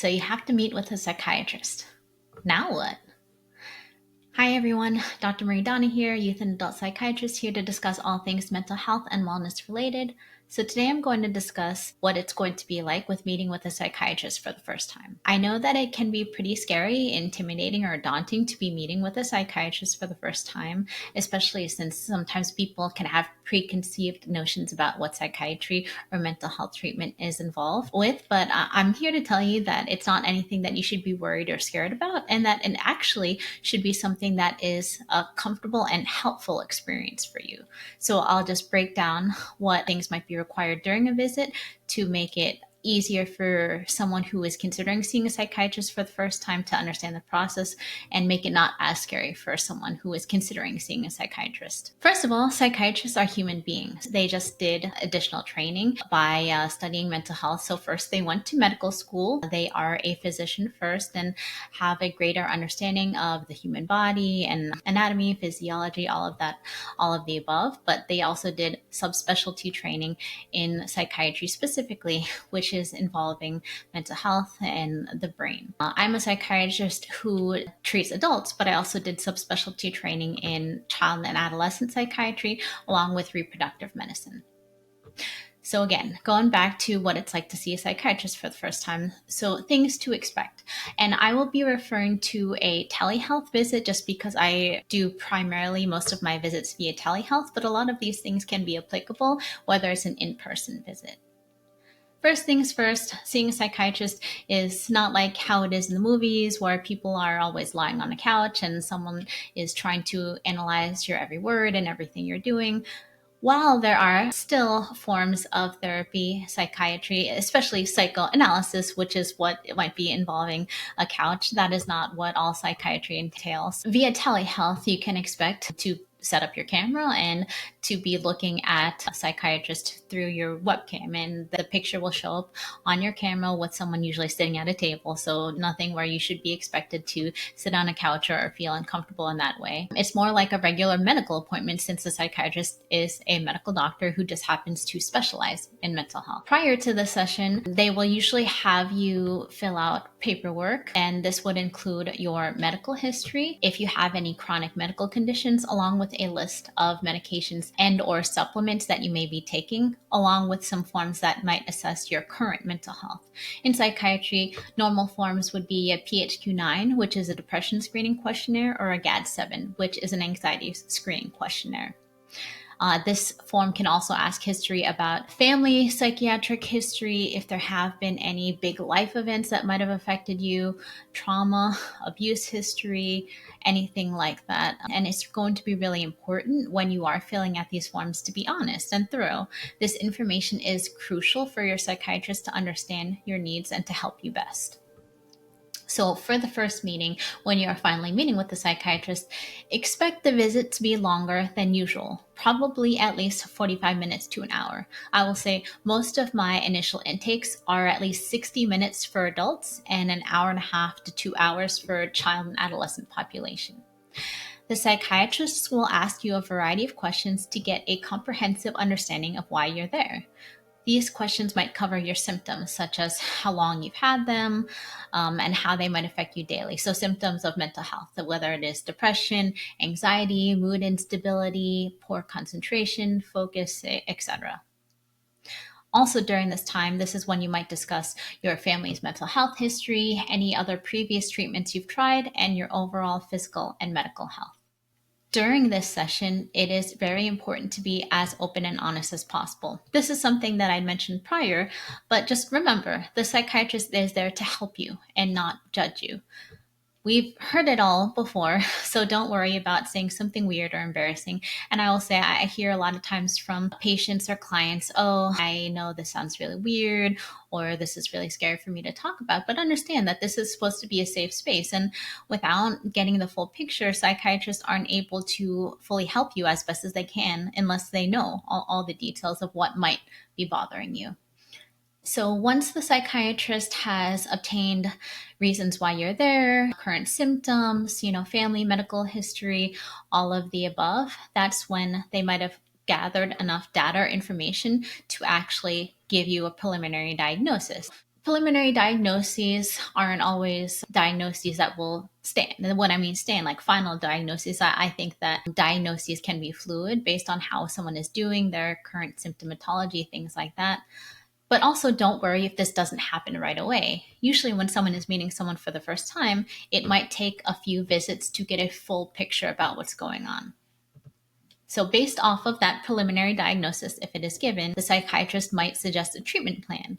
So you have to meet with a psychiatrist. Now what? Hi everyone, Dr. Dona here, youth and adult psychiatrist here to discuss all things mental health and wellness related. So today I'm going to discuss what it's going to be like with meeting with a psychiatrist for the first time. I know that it can be pretty scary, intimidating, or daunting to be meeting with a psychiatrist for the first time, especially since sometimes people can have preconceived notions about what psychiatry or mental health treatment is involved with. But I'm here to tell you that it's not anything that you should be worried or scared about, and that it actually should be something that is a comfortable and helpful experience for you. So I'll just break down what things might be required during a visit to make it easier for someone who is considering seeing a psychiatrist for the first time to understand the process and make it not as scary for someone who is considering seeing a psychiatrist. First of all, psychiatrists are human beings. They just did additional training by studying mental health. So first they went to medical school. They are a physician first and have a greater understanding of the human body and anatomy, physiology, all of that, all of the above. But they also did subspecialty training in psychiatry specifically, which is involving mental health and the brain. I'm a psychiatrist who treats adults, but I also did subspecialty training in child and adolescent psychiatry along with reproductive medicine. So again, going back to what it's like to see a psychiatrist for the first time. So things to expect. And I will be referring to a telehealth visit just because I do primarily most of my visits via telehealth, but a lot of these things can be applicable whether it's an in-person visit. First things first, seeing a psychiatrist is not like how it is in the movies where people are always lying on a couch and someone is trying to analyze your every word and everything you're doing. While there are still forms of therapy, psychiatry, especially psychoanalysis, which is what it might be involving a couch, that is not what all psychiatry entails. Via telehealth, you can expect to set up your camera and to be looking at a psychiatrist through your webcam, and the picture will show up on your camera with someone usually sitting at a table, so nothing where you should be expected to sit on a couch or feel uncomfortable in that way. It's more like a regular medical appointment since the psychiatrist is a medical doctor who just happens to specialize in mental health. Prior to the session, they will usually have you fill out paperwork, and this would include your medical history, if you have any chronic medical conditions, along with a list of medications and or supplements that you may be taking, along with some forms that might assess your current mental health. In psychiatry, normal forms would be a PHQ-9, which is a depression screening questionnaire, or a GAD-7, which is an anxiety screening questionnaire. This form can also ask history about family, psychiatric history, if there have been any big life events that might have affected you, trauma, abuse history, anything like that. And it's going to be really important when you are filling out these forms to be honest and thorough. This information is crucial for your psychiatrist to understand your needs and to help you best. So for the first meeting, when you are finally meeting with the psychiatrist, expect the visit to be longer than usual, probably at least 45 minutes to an hour. I will say most of my initial intakes are at least 60 minutes for adults and an hour and a half to 2 hours for child and adolescent population. The psychiatrist will ask you a variety of questions to get a comprehensive understanding of why you're there. These questions might cover your symptoms, such as how long you've had them and how they might affect you daily. So symptoms of mental health, whether it is depression, anxiety, mood instability, poor concentration, focus, etc. Also during this time, this is when you might discuss your family's mental health history, any other previous treatments you've tried, and your overall physical and medical health. During this session, it is very important to be as open and honest as possible. This is something that I mentioned prior, but just remember, the psychiatrist is there to help you and not judge you. We've heard it all before, so don't worry about saying something weird or embarrassing. And I will say I hear a lot of times from patients or clients, oh, I know this sounds really weird, or this is really scary for me to talk about, but understand that this is supposed to be a safe space. And without getting the full picture, psychiatrists aren't able to fully help you as best as they can unless they know all the details of what might be bothering you. So once the psychiatrist has obtained reasons why you're there, current symptoms, family, medical history, all of the above, that's when they might have gathered enough data or information to actually give you a preliminary diagnosis. Preliminary diagnoses aren't always diagnoses that will stand. And when I mean stand, like final diagnoses, I think that diagnoses can be fluid based on how someone is doing, their current symptomatology, things like that. But also don't worry if this doesn't happen right away. Usually when someone is meeting someone for the first time, it might take a few visits to get a full picture about what's going on. So based off of that preliminary diagnosis, if it is given, the psychiatrist might suggest a treatment plan,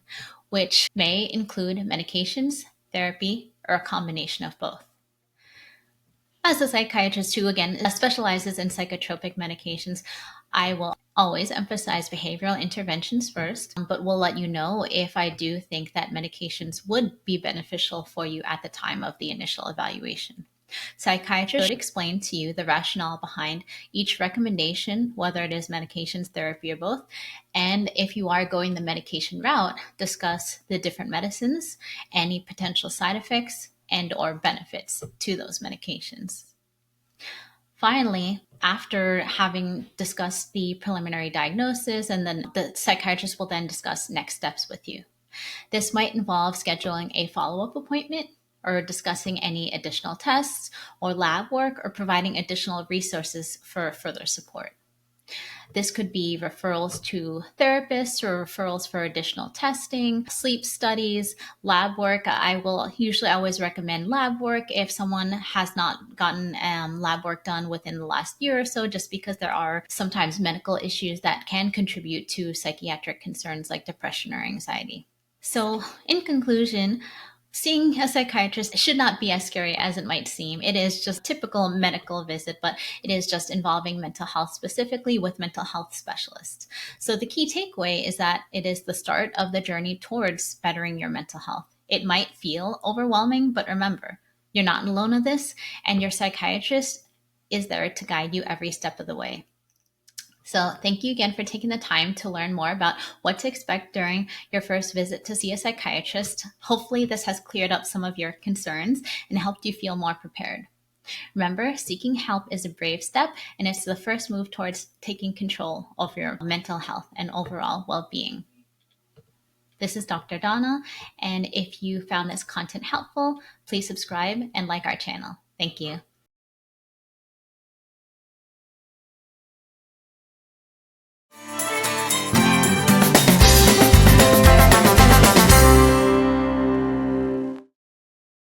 which may include medications, therapy, or a combination of both. As a psychiatrist who, again, specializes in psychotropic medications, I will always emphasize behavioral interventions first, but will let you know if I do think that medications would be beneficial for you at the time of the initial evaluation. Psychiatrists should explain to you the rationale behind each recommendation, whether it is medications, therapy, or both. And if you are going the medication route, discuss the different medicines, any potential side effects, and or benefits to those medications. Finally, after having discussed the preliminary diagnosis, and then the psychiatrist will then discuss next steps with you. This might involve scheduling a follow-up appointment or discussing any additional tests or lab work or providing additional resources for further support. This could be referrals to therapists or referrals for additional testing, sleep studies, lab work. I will usually always recommend lab work if someone has not gotten lab work done within the last year or so, just because there are sometimes medical issues that can contribute to psychiatric concerns like depression or anxiety. So, in conclusion, seeing a psychiatrist should not be as scary as it might seem. It is just a typical medical visit, but it is just involving mental health, specifically with mental health specialists. So the key takeaway is that it is the start of the journey towards bettering your mental health. It might feel overwhelming, but remember, you're not alone in this, and your psychiatrist is there to guide you every step of the way. So thank you again for taking the time to learn more about what to expect during your first visit to see a psychiatrist. Hopefully this has cleared up some of your concerns and helped you feel more prepared. Remember, seeking help is a brave step, and it's the first move towards taking control of your mental health and overall well-being. This is Dr. Donna, and if you found this content helpful, please subscribe and like our channel. Thank you.